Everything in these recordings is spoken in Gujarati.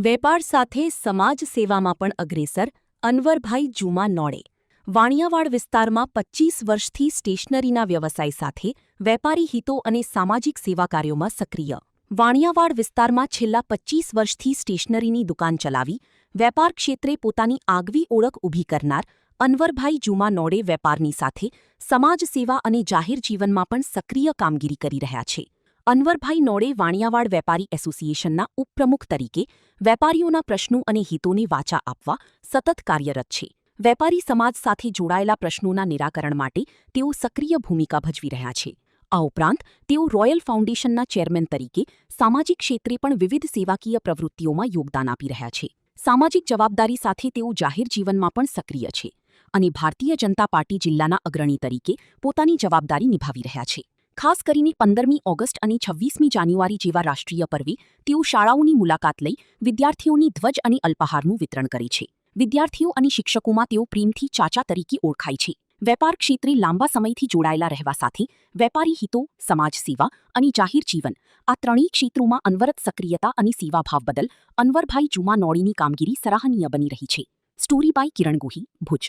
વેપાર સાથે સમાજ સેવામાં પણ અગ્રેસર અનવરભાઈ જુમા નોડે વાણિયાવાડ વિસ્તારમાં 25 વર્ષથી સ્ટેશનરીના વ્યવસાય સાથે વેપારી હિતો અને સામાજિક સેવા કાર્યોમાં સક્રિય. વાણિયાવાડ વિસ્તારમાં છેલ્લા 25 વર્ષથી સ્ટેશનરીની દુકાન ચલાવી વેપાર ક્ષેત્રે પોતાની આગવી ઓળખ ઊભી કરનાર અનવરભાઈ જુમા નોડે વેપારની સાથે સમાજ સેવા અને જાહેર જીવનમાં પણ સક્રિય કામગીરી કરી રહ્યા છે. અનવરભાઈ નોડે વાણિયાવાડ વેપારી એસોસિએશનના ઉપપ્રમુખ તરીકે વેપારીઓના પ્રશ્નો અને હિતોને વાચા આપવા સતત કાર્યરત છે. વેપારી સમાજ સાથે જોડાયેલા પ્રશ્નોના નિરાકરણ માટે તેઓ સક્રિય ભૂમિકા ભજવી રહ્યા છે. આ ઉપરાંત તેઓ રોયલ ફાઉન્ડેશનના ચેરમેન તરીકે સામાજિક ક્ષેત્રે પણ વિવિધ સેવાકીય પ્રવૃત્તિઓમાં યોગદાન આપી રહ્યા છે. સામાજિક જવાબદારી સાથે તેઓ જાહેર જીવનમાં પણ સક્રિય છે અને ભારતીય જનતા પાર્ટી જિલ્લાના અગ્રણી તરીકે પોતાની જવાબદારી નિભાવી રહ્યા છે. ખાસ કરીને 15મી ઓગસ્ટ અને 26મી જાન્યુઆરી જેવા રાષ્ટ્રીય પર્વે તેઓ શાળાઓની મુલાકાત લઈ વિદ્યાર્થીઓની ધ્વજ અને અલ્પાહારનું વિતરણ કરે છે. વિદ્યાર્થીઓ અને શિક્ષકોમાં તેઓ પ્રેમથી ચાચા તરીકે ઓળખાય છે. વેપાર ક્ષેત્રે લાંબા સમયથી જોડાયેલા રહેવા સાથે વેપારી હિતો, સમાજ સેવા અને જાહેર જીવન આ ત્રણેય ક્ષેત્રોમાં અનવરત સક્રિયતા અને સેવાભાવ બદલ અનવરભાઈ જુમા નોડીની કામગીરી સરાહનીય બની રહી છે. સ્ટોરી બાય કિરણ ગોહી, ભુજ.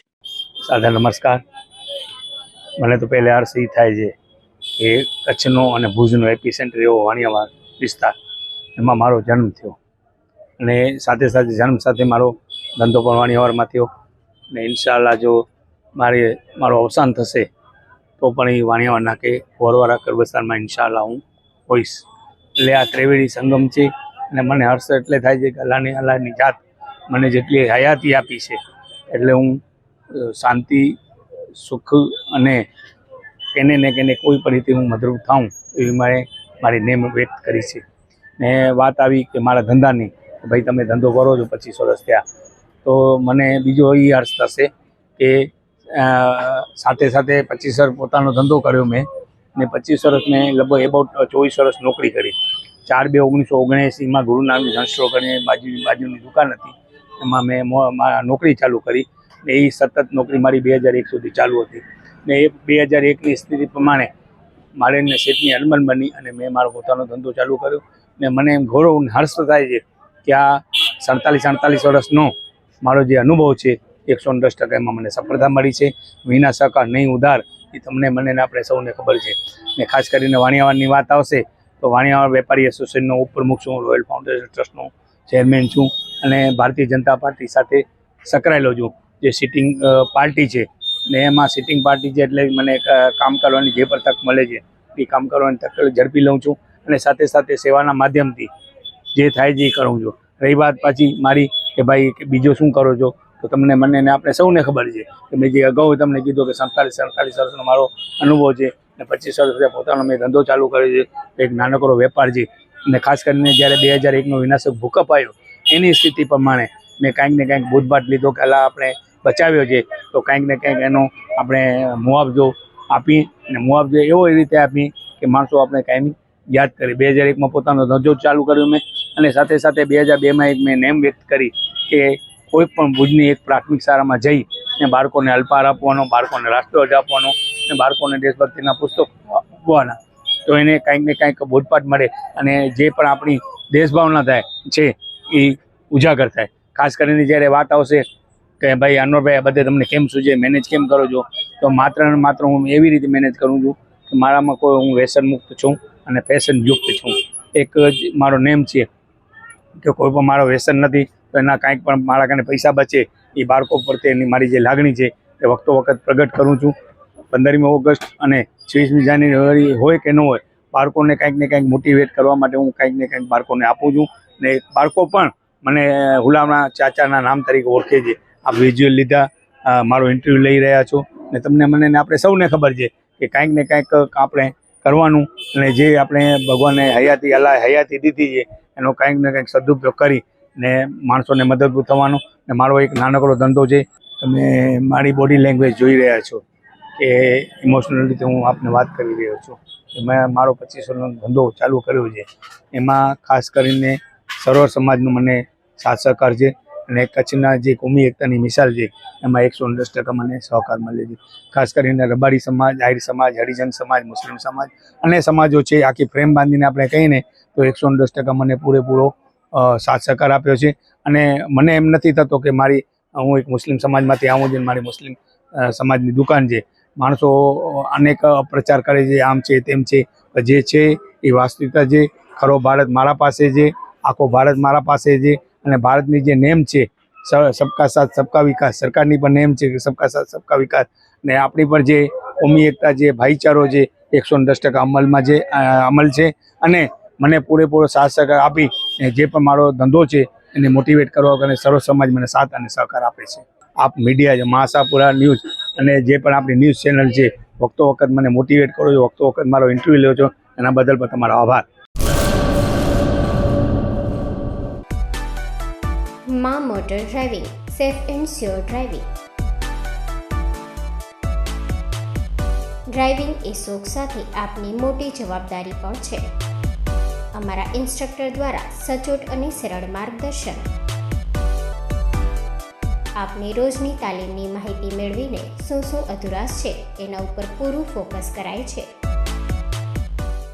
સાદા નમસ્કાર. મને તો પહેલે અરજી થાય છે કે કચ્છનો અને ભુજનો એપિસેન્ટર એવો વાણિયાવાડ વિસ્તાર, એમાં મારો જન્મ થયો અને સાથે સાથે જન્મ સાથે મારો ધંધો પણ વાણિયાવાડમાં થયો અને ઇન્શાઅલ્લાહ જો મારો અવસાન થશે તો પણ એ વાણિયાવાડના કે વરવારા કરબસ્તાનમાં ઇન્શાઅલ્લાહ હું હોઈશ. એટલે આ ત્રિવેણી સંગમ છે અને મને હર્ષ એટલે થાય છે કે અલ્લાહની જાત મને જેટલી હયાતી આપી છે એટલે હું શાંતિ, સુખ અને કેને ને કેને કોઈ પણ રીતે હું મદરૂપ થાઉં એવી મારી નેમ વ્યક્ત કરી છે. ને વાત આવી કે મારા ધંધાની, કે ભાઈ તમે ધંધો કરો છો 25 વર્ષ થયા, તો મને બીજો એ અર્થ થશે કે સાથે સાથે 25 વર્ષ પોતાનો ધંધો કર્યો મેં ને 25 વર્ષ મેં લગભગ એબાઉટ 24 વર્ષ નોકરી કરી. 4/2/1979માં ગુરુ નાનક સંસ્ટોર કરીને બાજુની દુકાન હતી, એમાં મેં નોકરી ચાલુ કરી ને એ સતત નોકરી મારી 2001 સુધી ચાલુ હતી ને એ 2001ની સ્થિતિ પ્રમાણે મારે શેઠની અનબન બની અને મેં મારો પોતાનો ધંધો ચાલુ કર્યો ને મને એમ ગૌરવ અને હર્ષ થાય છે કે આ 47 વર્ષનો મારો જે અનુભવ છે 110% એમાં મને સફળતા મળી છે. વિના સહકાર નહીં ઉધાર, એ તમને મને ને આપણે સૌને ખબર છે. ને ખાસ કરીને વાણિયાવાડની વાત આવશે તો વાણિયાવાડ વેપારી એસોસિએશનનો ઉપપ્રમુખ છું, રોયલ ફાઉન્ડેશન ટ્રસ્ટનો ચેરમેન છું અને ભારતીય જનતા પાર્ટી સાથે સંકળાયેલો છું. જે સિટિંગ પાર્ટી છે ને એમાં સિટિંગ પાર્ટી છે એટલે મને કામ કરવાની જે પણ તક મળે છે એ કામ કરવાની તક ઝડપી લઉં છું અને સાથે સાથે સેવાના માધ્યમથી જે થાય છે એ કરું છું. રહી વાત પાછી મારી કે ભાઈ બીજો શું કરો છો, તો તમને મને ને આપણે સૌને ખબર છે કે મેં જે અગાઉ તમને કીધું કે 47 વર્ષનો મારો અનુભવ છે ને 25 વર્ષ પોતાનો મેં ધંધો ચાલુ કર્યો છે, એક નાનકડો વેપાર છે. અને ખાસ કરીને જ્યારે 2001નો વિનાશક ભૂકંપ આવ્યો એની સ્થિતિ પ્રમાણે મેં કાંઈક ને કાંઈક બુધબાટ લીધો કે અલા આપણે બચાવ્યો છે તો કાંઈક ને કાંઈક એનો આપણે મુઆવજો આપી અને મુઆવજો એવો એ રીતે આપી કે માણસો આપણે કાયમી યાદ કરી. 2001માં પોતાનો ધંધો ચાલુ કર્યો મેં અને સાથે સાથે 2002માં એક મેં નેમ વ્યક્ત કરી કે કોઈ પણ ભુજની એક પ્રાથમિક શાળામાં જઈ ને બાળકોને અલ્પાહાર આપવાનો, બાળકોને રાષ્ટ્રધ્વજ આપવાનો અને બાળકોને દેશભક્તિના પુસ્તકો આપવાના, તો એને કાંઈક ને કાંઈક બોધપાઠ મળે અને જે પણ આપણી દેશભાવના થાય છે એ ઉજાગર થાય. ખાસ કરીને જ્યારે વાત આવશે કે ભાઈ અનવરભાઈ આ બધે તમને કેમ સૂજે, મેનેજ કેમ કરો છો, તો માત્ર ને માત્ર હું એવી રીતે મેનેજ કરું છું કે મારામાં કોઈ હું વ્યસન મુક્ત છું અને ફેશન યુક્ત છું. એક જ મારો નેમ છે કે કોઈ પણ મારો વ્યસન નથી, તો એના કાંઈક પણ મારા કારણે પૈસા બચે એ બાળકો પ્રત્યેની મારી જે લાગણી છે એ વખતો વખત પ્રગટ કરું છું. 15મી ઓગસ્ટ અને 26મી જાન્યુઆરી હોય કે ન હોય, બાળકોને કાંઈક ને કાંઈક મોટિવેટ કરવા માટે હું કાંઈક ને કાંઈક બાળકોને આપું છું ને બાળકો પણ મને હુલામણા ચાચાના નામ તરીકે ઓળખે છે. આ વિઝ્યુઅલ લીધા મારો ઇન્ટરવ્યૂ લઈ રહ્યા છો ને તમને મને ને આપણે સૌને ખબર છે કે કાંઈક ને કાંઈક આપણે કરવાનું અને જે આપણે ભગવાને હયાતી અલ્લાહ હયાતી દીધી છે એનો કાંઈક ને કાંઈક સદુપયોગ કરી ને માણસોને મદદરૂપ થવાનું. ને મારો એક નાનકડો ધંધો છે, તમે મારી બોડી લેંગ્વેજ જોઈ રહ્યા છો કે ઇમોશનલ રીતે હું આપને વાત કરી રહ્યો છું કે મેં મારો 25 વર્ષનો ધંધો ચાલુ કર્યો છે. એમાં ખાસ કરીને સર્વ સમાજનો મને સાથ સહકાર છે અને કચ્છના જે કોમી એકતાની મિસાલ છે એમાં 110% મને સહકાર મળે છે. ખાસ કરીને રબારી સમાજ, આહિર સમાજ, હરિજન સમાજ, મુસ્લિમ સમાજ અને સમાજો છે, આખી ફ્રેમ બાંધીને આપણે કહીને તો 110% મને પૂરેપૂરો સાથ સહકાર આપ્યો છે. અને મને એમ નથી થતો કે હું એક મુસ્લિમ સમાજમાંથી આવું છું, મારી મુસ્લિમ સમાજની દુકાન છે. માણસો અનેક પ્રચાર કરે છે, આમ છે તેમ છે, જે છે એ વાસ્તવિકતા છે. ખરો ભારત મારા પાસે છે, આખો ભારત મારા પાસે છે. અને ભારતની જે નેમ છે સબકા સાથ સબકા વિકાસ, સરકારની પણ નેમ છે કે સબકા સાથ સબકા વિકાસ. ને આપણી પણ જે કોમી એકતા છે, ભાઈચારો છે, 110% અમલ છે. અને મને પૂરેપૂરો સાથ સહકાર આપી જે પણ મારો ધંધો છે એને મોટિવેટ કરવા અને સર્વ સમાજ મને સાથ અને સહકાર આપે છે. આપ મીડિયા છે, મહાસાપુરા ન્યૂઝ અને જે પણ આપણી ન્યૂઝ ચેનલ છે, વખતો વખત મને મોટિવેટ કરો છો, વખતો વખત મારો ઇન્ટરવ્યૂ લ્યો છો, એના બદલ પણ તમારો આભાર. માં motor driving, safe and sure driving. Driving એ શોખ સાથે આપની મોટી જવાબદારી પણ છે. અમારા ઇન્સ્ટ્રક્ટર દ્વારા સચોટ અને સરળ માર્ગદર્શન. આપની રોજની તાલીમની માહિતી મેળવીને શું અધુરાશ છે એના ઉપર પૂરું ફોકસ કરાય છે.